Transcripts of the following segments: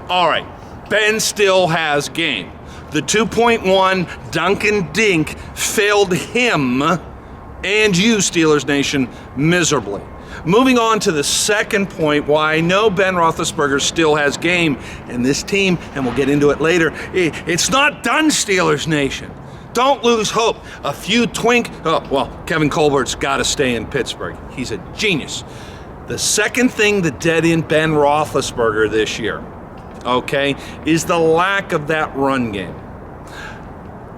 All right, Ben still has game. The 2.1 Duncan Dink failed him and you, Steelers Nation, miserably. Moving on to the second point, why I know Ben Roethlisberger still has game, and this team, and we'll get into it later, it's not done, Steelers Nation. Don't lose hope. A few Kevin Colbert's got to stay in Pittsburgh. He's a genius. The second thing that dead in Ben Roethlisberger this year, okay, is the lack of that run game.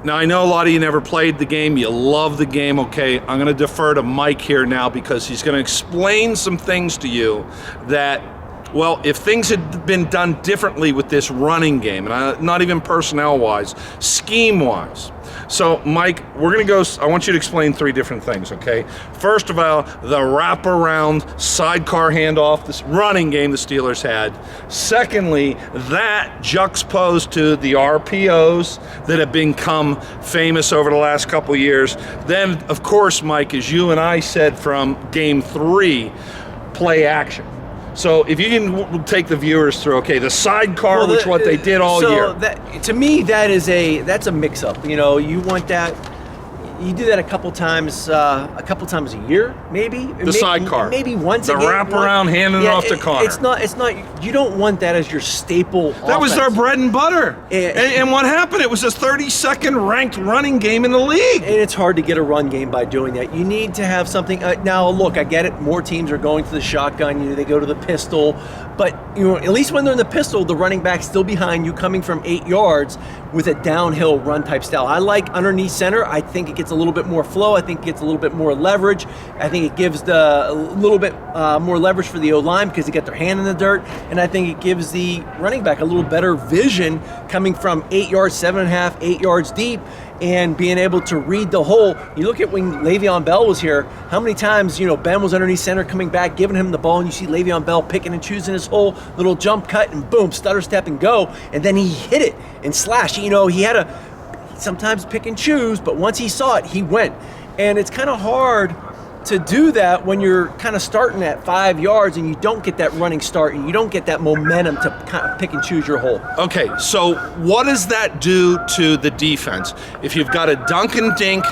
Now, I know a lot of you never played the game. You love the game, okay? I'm going to defer to Mike here now because he's going to explain some things to you that, well, if things had been done differently with this running game, and not even personnel-wise, scheme-wise. So, Mike, we're going to go, I want you to explain three different things, okay? First of all, the wraparound sidecar handoff, this running game the Steelers had. Secondly, that juxtaposed to the RPOs that have become famous over the last couple of years. Then, of course, Mike, as you and I said from Game 3, play action. So if you can take the viewers through, okay, the sidecar, which what they did all year. To me, that's a mix-up. You know, you want that. You do that a couple times a year, maybe. The sidecar, maybe once a game. The wraparound, handing it off to Connor. It's not. You don't want that as your staple. That was their bread and butter. And what happened? It was a 32nd ranked running game in the league. And it's hard to get a run game by doing that. You need to have something. Now, look, I get it. More teams are going to the shotgun. You know, they go to the pistol. But you know, at least when they're in the pistol, the running back's still behind you, coming from 8 yards with a downhill run type style. I like underneath center. I think it gets a little bit more flow. I think it gets a little bit more leverage. I think it gives a little bit more leverage for the O-line because they get their hand in the dirt. And I think it gives the running back a little better vision coming from 8 yards, 7.5, 8 yards deep, and being able to read the hole. You look at when Le'Veon Bell was here, how many times, you know, Ben was underneath center coming back, giving him the ball, and you see Le'Veon Bell picking and choosing his hole, little jump cut, and boom, stutter step and go, and then he hit it and slash. You know, he had to sometimes pick and choose, but once he saw it, he went. And it's kind of hard to do that when you're kind of starting at 5 yards and you don't get that running start and you don't get that momentum to kind of pick and choose your hole. Okay, so what does that do to the defense? If you've got a Duncan Dink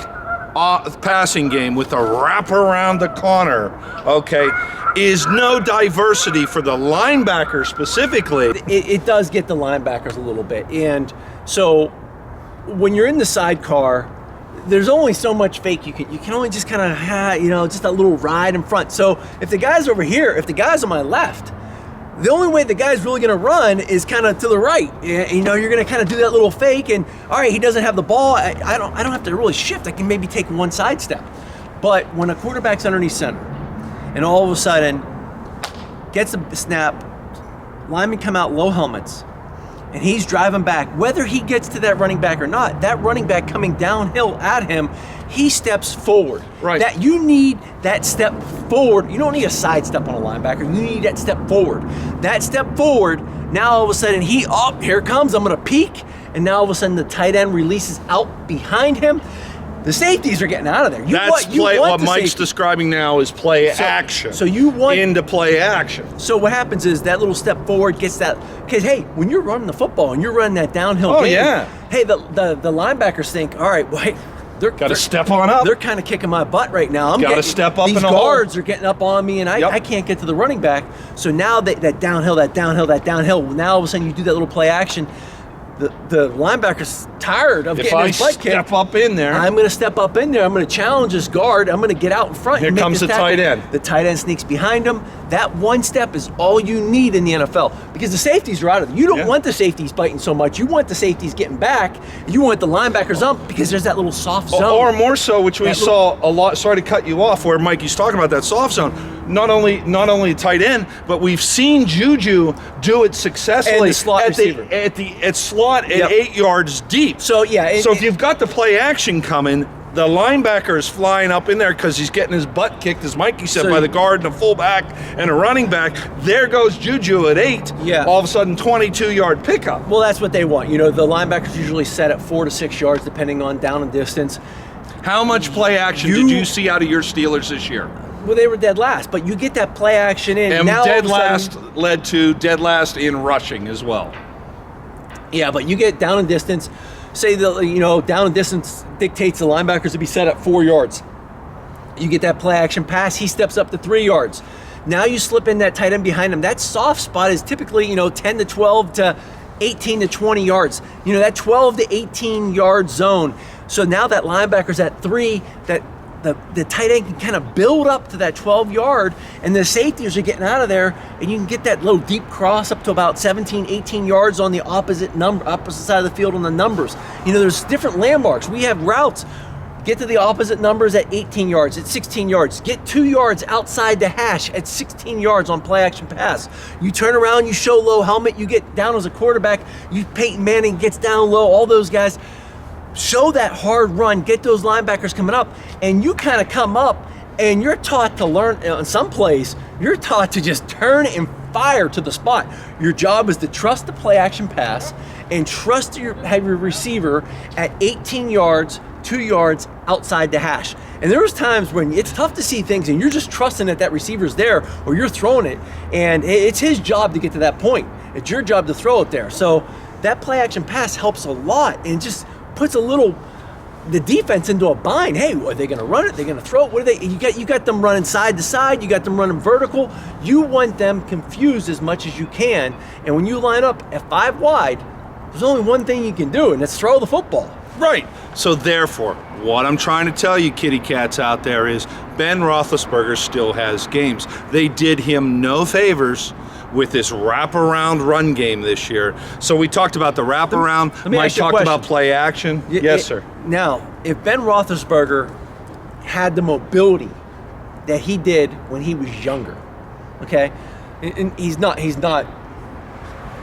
passing game with a wrap around the corner, okay, is no diversity for the linebacker specifically. It does get the linebackers a little bit. And so when you're in the sidecar, there's only so much fake you can only just kind of, just a little ride in front. So if the guy's over here, if the guy's on my left, the only way the guy's really going to run is kind of to the right. You know, you're going to kind of do that little fake, and all right, he doesn't have the ball. I don't have to really shift. I can maybe take one side step. But when a quarterback's underneath center, and all of a sudden gets the snap, linemen come out low helmets, and he's driving back, whether he gets to that running back or not, that running back coming downhill at him, he steps forward. Right. That you need that step forward. You don't need a side step on a linebacker. You need that step forward. That step forward, now all of a sudden here comes, I'm going to peek, and now all of a sudden the tight end releases out behind him. The safeties are getting out of there. What Mike's describing now is play action. So you want into play action. So what happens is that little step forward gets that. Because hey, when you're running the football and you're running that downhill game, hey, the linebackers think, all right, well, hey, they're got to step on up. They're kind of kicking my butt right now. Got to step up. These guards are getting up on me, and I can't get to the running back. So now that downhill. Now all of a sudden you do that little play action. The linebacker's tired of getting his butt kicked. If I step up in there, I'm going to step up in there. I'm going to challenge this guard. I'm going to get out in front. Here comes the tight end. The tight end sneaks behind him. That one step is all you need in the NFL because the safeties are out of it. You don't want the safeties biting so much. You want the safeties getting back. You want the linebackers up because there's that little soft zone. Or more so, which we saw a lot. Sorry to cut you off, where Mikey's talking about that soft zone. Not only tight end, but we've seen Juju do it successfully and the slot receiver. at slot at 8 yards deep. So if you've got the play action coming, the linebacker is flying up in there because he's getting his butt kicked, as Mikey said, by the guard and a fullback and a running back. There goes Juju at 8. Yeah. All of a sudden, 22-yard pickup. Well, that's what they want. You know, the linebackers usually set at 4 to 6 yards, depending on down and distance. How much play action did you see out of your Steelers this year? Well, they were dead last, but you get that play action in. And now dead last led to dead last in rushing as well. Yeah, but you get down in distance. Say down in distance dictates the linebackers to be set at 4 yards. You get that play action pass. He steps up to 3 yards. Now you slip in that tight end behind him. That soft spot is typically 10 to 12 to 18 to 20 yards. That 12 to 18 yard zone. So now that linebacker's at 3. That the tight end can kind of build up to that 12 yard, and the safeties are getting out of there, and you can get that little deep cross up to about 17, 18 yards on the opposite side of the field on the numbers. There's different landmarks. We have routes. Get to the opposite numbers at 18 yards, at 16 yards. Get 2 yards outside the hash at 16 yards on play action pass. You turn around, you show low helmet, you get down as a quarterback. Peyton Manning gets down low, all those guys. Show that hard run, get those linebackers coming up, and you kind of come up and you're taught to learn, in some plays, you're taught to just turn and fire to the spot. Your job is to trust the play action pass and have your receiver at 18 yards, 2 yards outside the hash. And there was times when it's tough to see things and you're just trusting that receiver's there, or you're throwing it, and it's his job to get to that point. It's your job to throw it there. So that play action pass helps a lot, and just puts the defense into a bind. Hey, are they going to run it? They're going to throw it? What are they? You got them running side to side. You got them running vertical. You want them confused as much as you can. And when you line up at 5 wide, there's only one thing you can do, and that's throw the football. Right. So therefore, what I'm trying to tell you, kitty cats out there, is Ben Roethlisberger still has games. They did him no favors with this wraparound run game this year. So we talked about the wraparound. Mike talked about play action. Yes, sir. Now, if Ben Roethlisberger had the mobility that he did when he was younger, okay, and he's not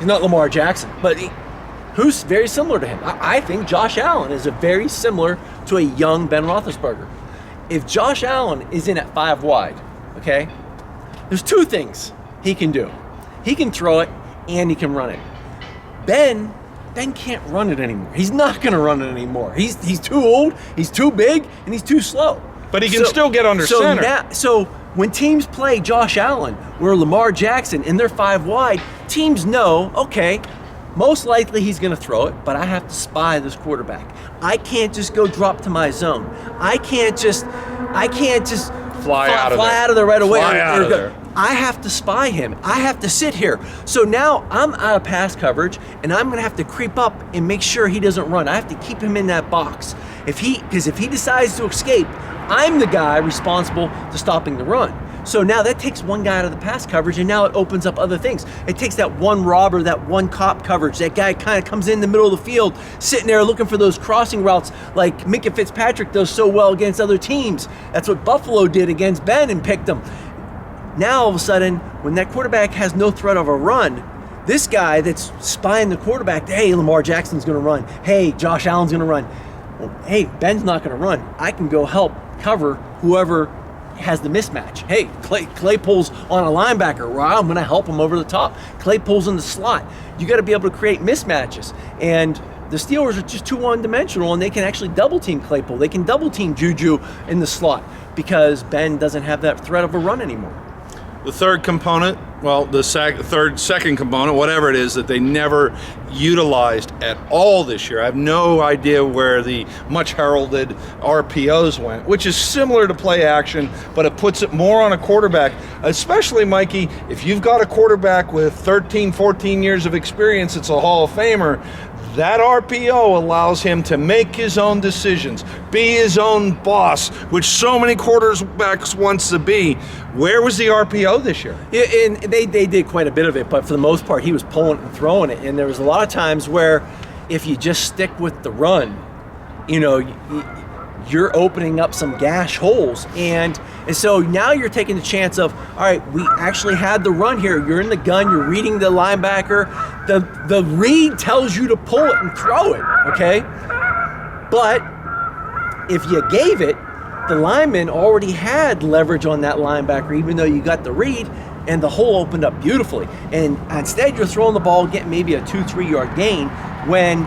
Lamar Jackson, but who's very similar to him? I think Josh Allen is very similar to a young Ben Roethlisberger. If Josh Allen is in at 5 wide, okay, there's 2 things he can do. He can throw it and he can run it. Ben can't run it anymore. He's not going to run it anymore. He's too old, he's too big, and he's too slow. But he can still get under center. So when teams play Josh Allen or Lamar Jackson and they're 5 wide, teams know, okay, most likely he's going to throw it, but I have to spy this quarterback. I can't just go drop to my zone. I can't just fly out of there right away. I have to spy him. I have to sit here. So now I'm out of pass coverage, and I'm going to have to creep up and make sure he doesn't run. I have to keep him in that box. Because if he decides to escape, I'm the guy responsible to stopping the run. So now that takes one guy out of the pass coverage, and now it opens up other things. It takes that one robber, that one cop coverage. That guy kind of comes in the middle of the field, sitting there looking for those crossing routes like Minkah Fitzpatrick does so well against other teams. That's what Buffalo did against Ben and picked him. Now, all of a sudden, when that quarterback has no threat of a run, this guy that's spying the quarterback, hey, Lamar Jackson's going to run. Hey, Josh Allen's going to run. Well, hey, Ben's not going to run. I can go help cover whoever has the mismatch. Hey, Claypool's on a linebacker. Well, I'm going to help him over the top. Claypool's in the slot. You got to be able to create mismatches. And the Steelers are just too one-dimensional, and they can actually double-team Claypool. They can double-team Juju in the slot because Ben doesn't have that threat of a run anymore. The third component, the second component, whatever it is, that they never utilized at all this year. I have no idea where the much heralded RPOs went, which is similar to play action, but it puts it more on a quarterback, especially, Mikey, if you've got a quarterback with 13, 14 years of experience, it's a Hall of Famer. That RPO allows him to make his own decisions, be his own boss, which so many quarterbacks wants to be. Where was the RPO this year? Yeah, and they did quite a bit of it, but for the most part, he was pulling and throwing it. And there was a lot of times where if you just stick with the run, you're opening up some gash holes. And so now you're taking the chance of, all right, we actually had the run here. You're in the gun. You're reading the linebacker. The read tells you to pull it and throw it, okay? But if you gave it, the lineman already had leverage on that linebacker, even though you got the read, and the hole opened up beautifully. And instead, you're throwing the ball, getting maybe a 2-3 yard gain when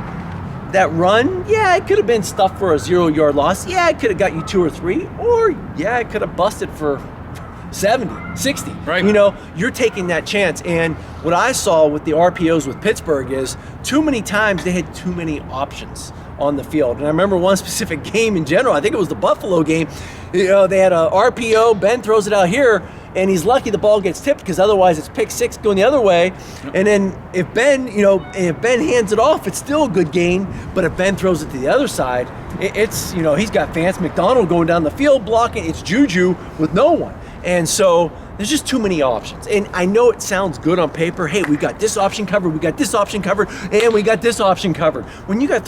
that run, it could have been stuffed for a 0 yard loss. It could have got you 2 or 3, or it could have busted for 70, 60. Right. You know, you're taking that chance. And what I saw with the RPOs with Pittsburgh is too many times they had too many options on the field. And I remember one specific game in general, I think it was the Buffalo game, you know, they had a RPO, Ben throws it out here, and he's lucky the ball gets tipped because otherwise it's pick six going the other way. And then if Ben hands it off, it's still a good gain. But if Ben throws it to the other side, it's, you know, he's got Vance McDonald going down the field blocking. It's Juju with no one. And so there's just too many options. And I know it sounds good on paper. Hey, we got this option covered, we got this option covered, and we got this option covered. When you got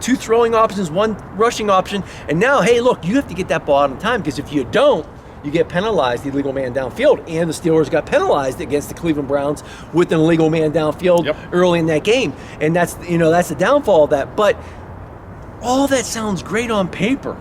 two throwing options, one rushing option, and now, hey, look, you have to get that ball out on time because if you don't, you get penalized, the illegal man downfield. And the Steelers got penalized against the Cleveland Browns with an illegal man downfield early in that game. And that's the downfall of that. But all that sounds great on paper.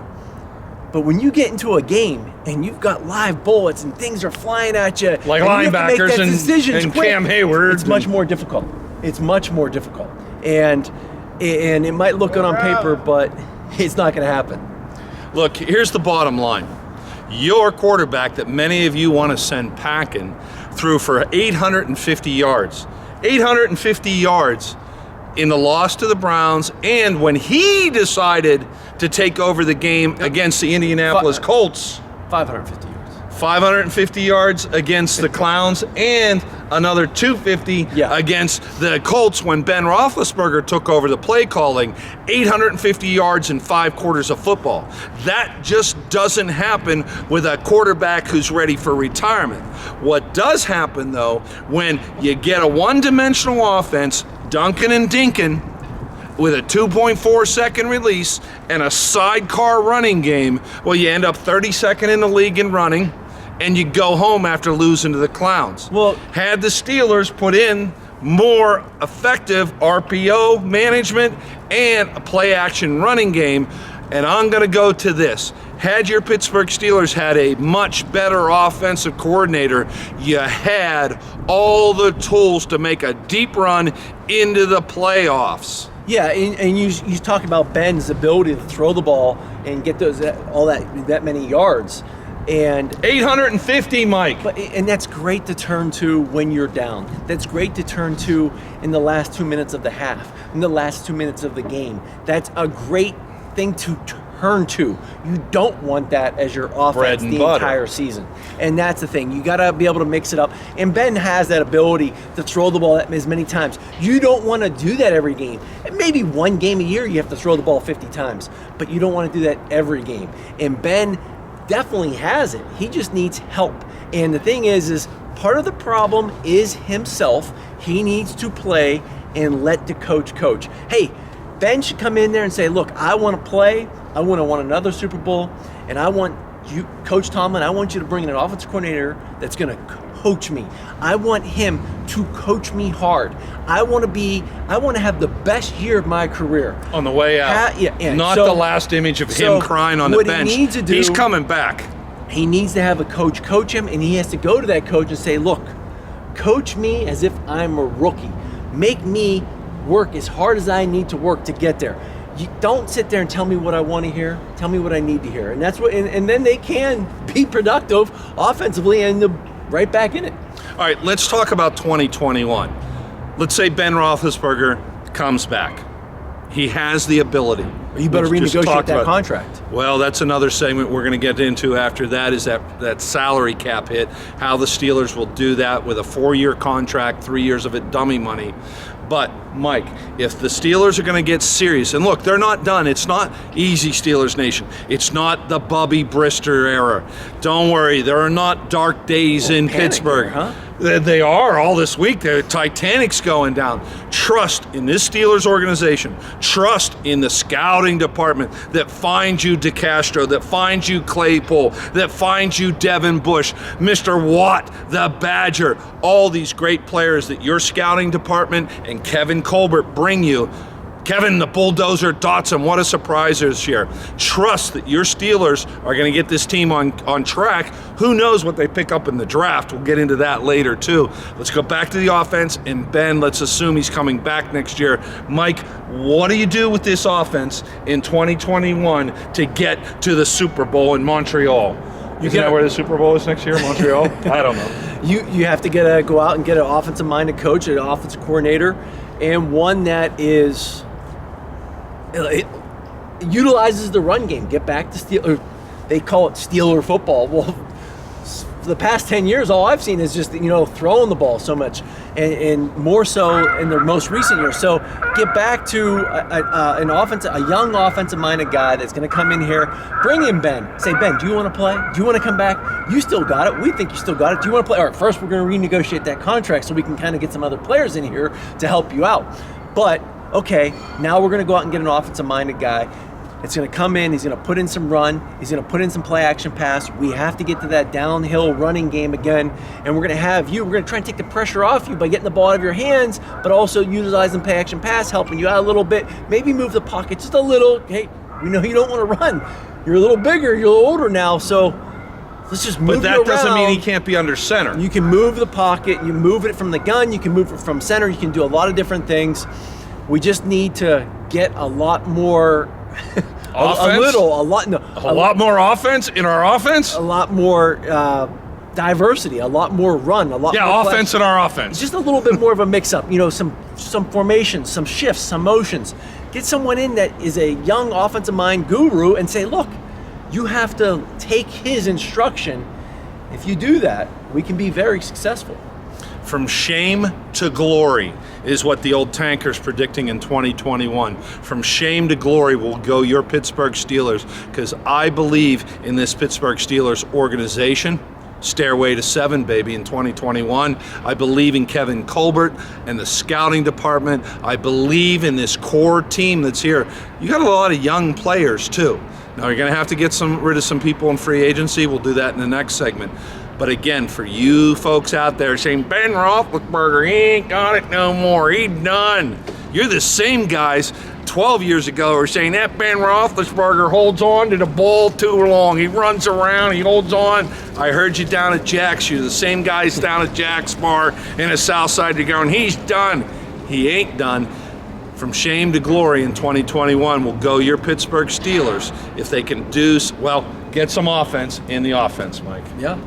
But when you get into a game and you've got live bullets and things are flying at you, like and linebackers and quick, Cam Hayward, it's much more difficult. It's much more difficult. And it might look good on paper, but it's not going to happen. Look, here's the bottom line. Your quarterback that many of you want to send packing threw for 850 yards. 850 yards in the loss to the Browns, and when he decided to take over the game against the Indianapolis Colts, 550 yards. 550 yards against the Clowns, and another 250 against the Colts when Ben Roethlisberger took over the play calling. 850 yards in 5 quarters of football. That just doesn't happen with a quarterback who's ready for retirement. What does happen, though, when you get a one-dimensional offense, Duncan and Dinkin, with a 2.4 second release and a sidecar running game, well, you end up 32nd in the league in running, and you go home after losing to the Clowns. Well, had the Steelers put in more effective RPO management and a play-action running game, and I'm going to go to this. Had your Pittsburgh Steelers had a much better offensive coordinator, you had all the tools to make a deep run into the playoffs. Yeah, and you talk about Ben's ability to throw the ball and get that many yards, and 850, Mike. And that's great to turn to when you're down. That's great to turn to in the last 2 minutes of the half, in the last 2 minutes of the game. That's a great thing to turn to. You don't want that as your offense the entire season. And that's the thing. You got to be able to mix it up. And Ben has that ability to throw the ball as many times. You don't want to do that every game. Maybe one game a year you have to throw the ball 50 times, but you don't want to do that every game. And Ben definitely has it. He just needs help. And the thing is part of the problem is himself. He needs to play and let the coach coach. Hey, Ben should come in there and say, look, I want to play. I want to win another Super Bowl, and I want you, Coach Tomlin, I want you to bring in an offensive coordinator that's going to coach me. I want him to coach me hard. I want to have the best year of my career. On the way out. Not the last image of him crying on the bench. He needs to do, he's coming back. He needs to have a coach him, and he has to go to that coach and say, look, coach me as if I'm a rookie. Make me work as hard as I need to work to get there. You don't sit there and tell me what I want to hear. Tell me what I need to hear. And that's what, and then they can be productive offensively and right back in it. All right, let's talk about 2021. Let's say Ben Roethlisberger comes back. He has the ability. You better renegotiate that contract. Well, that's another segment we're going to get into after that, is that salary cap hit, how the Steelers will do that with a 4-year contract, 3 years of it dummy money. But, Mike, if the Steelers are going to get serious, and look, they're not done. It's not easy, Steelers Nation. It's not the Bubby Brister era. Don't worry, there are not dark days in Pittsburgh. Huh? They are all this week. The Titanic's going down. Trust in this Steelers organization. Trust in the scouting department that finds you DeCastro, that finds you Claypool, that finds you Devin Bush, Mr. Watt, the Badger, all these great players that your scouting department and Kevin Colbert bring you. Kevin the Bulldozer Dotson, what a surprise this year. Trust that your Steelers are going to get this team on track. Who knows what they pick up in the draft? We'll get into that later too. Let's go back to the offense, and Ben, let's assume he's coming back next year. Mike, what do you do with this offense in 2021 to get to the Super Bowl in Montreal? Isn't that where the Super Bowl is next year, Montreal? I don't know. You have to go out and get an offensive-minded coach, an offensive coordinator, and one that is it utilizes the run game. Get back to they call it Steeler football. Well, for the past 10 years, all I've seen is just throwing the ball so much, and more so in the most recent years. So get back to a young offensive-minded guy that's going to come in here. Bring in Ben. Say, Ben, do you want to play? Do you want to come back? You still got it. We think you still got it. Do you want to play? All right, first we're going to renegotiate that contract so we can kind of get some other players in here to help you out. But okay, now we're going to go out and get an offensive-minded guy. It's going to come in, he's going to put in some run, he's going to put in some play action pass. We have to get to that downhill running game again, and we're going to try and take the pressure off you by getting the ball out of your hands, but also utilizing play action pass, helping you out a little bit. Maybe move the pocket just a little. Hey, we know you don't want to run. You're a little bigger, you're a little older now, so let's just move it around. But that doesn't mean he can't be under center. You can move the pocket, you move it from the gun, you can move it from center, you can do a lot of different things. We just need to get a lot more offense? A lot more offense in our offense? A lot more diversity, a lot more run, a lot more offense in our offense. Just a little bit more of a mix-up, some formations, some shifts, some motions. Get someone in that is a young offensive mind guru and say, look, you have to take his instruction. If you do that, we can be very successful. From shame to glory is what the old tanker's predicting in 2021. From shame to glory will go your Pittsburgh Steelers, because I believe in this Pittsburgh Steelers organization. Stairway to 7, baby, in 2021. I believe in Kevin Colbert and the scouting department. I believe in this core team that's here. You got a lot of young players, too. Now, you're going to have to get rid of some people in free agency. We'll do that in the next segment. But again, for you folks out there saying, Ben Roethlisberger, he ain't got it no more, he's done. You're the same guys 12 years ago who were saying that Ben Roethlisberger holds on to the ball too long. He runs around, he holds on. I heard you down at Jack's. You're the same guys down at Jack's bar in the South Side. You're going, he's done. He ain't done. From shame to glory in 2021 will go your Pittsburgh Steelers if they can get some offense in the offense, Mike. Yeah.